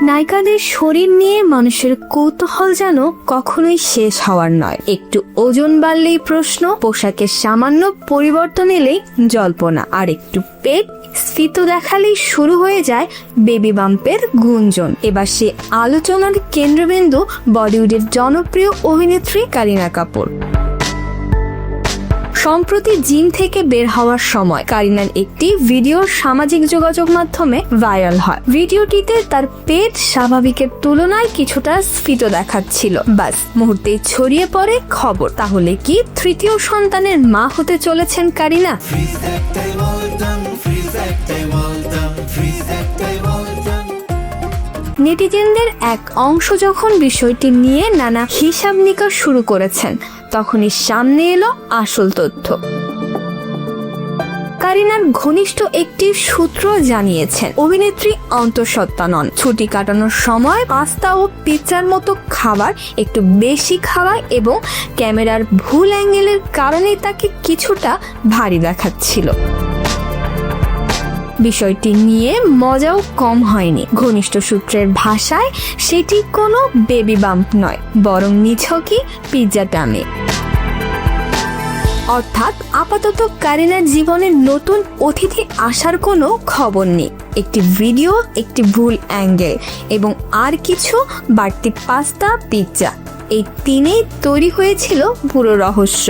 নায়িকাদের শরীর নিয়ে মানুষের কৌতূহল যেন কখনোই শেষ হওয়ার নয়। একটু ওজন বাড়লেই প্রশ্ন, পোশাকের সামান্য পরিবর্তন এলেই জল্পনা, আর একটু পেট স্ফীত দেখালেই শুরু হয়ে যায় বেবি বাম্পের গুঞ্জন। এবার সে আলোচনার কেন্দ্রবিন্দু বলিউডের জনপ্রিয় অভিনেত্রী কারিনা কাপুর। সম্প্রতি জিম থেকে বের হওয়ার সময় কারিনার একটি ভিডিও সামাজিক যোগাযোগ মাধ্যমে ভাইরাল হয়। ভিডিওটিতে তার পেট স্বাভাবিকের তুলনায় কিছুটা স্ফীত দেখাচ্ছিল। বাস মুহূর্তেই ছড়িয়ে পড়ে খবর, তাহলে কি তৃতীয় সন্তানের মা হতে চলেছেন কারিনা? নেটিজেনদের এক অংশ যখন বিষয়টি নিয়ে নানা হিসাব নিকাশ শুরু করেছেন, তখনই সামনে এলো আসল তথ্য। কারিনার ঘনিষ্ঠ একটি সূত্র জানিয়েছেন, অভিনেত্রী অন্তঃসত্ত্বা নন। ছুটি কাটানোর সময় পাস্তা ও পিৎজার মতো খাবার একটু বেশি খাওয়া এবং ক্যামেরার ভুল অ্যাঙ্গেলের কারণে তাকে কিছুটা ভারী দেখাচ্ছিল। বিষয়টি নিয়ে মজাও কম হয়নি। ঘনিষ্ঠ সূত্রের ভাষায় সেটি কোনো বেবি বাম্প নয়, বরং নিছকই পিৎজা টামে। অর্থাৎ আপাতত কারিনার জীবনের নতুন অতিথি আসার কোনো খবর নেই। একটি ভিডিও, একটি ভুল অ্যাঙ্গেল এবং আর কিছু বাড়তি পাস্তা, পিৎজা, এই তিনেই তৈরি হয়েছিল পুরো রহস্য।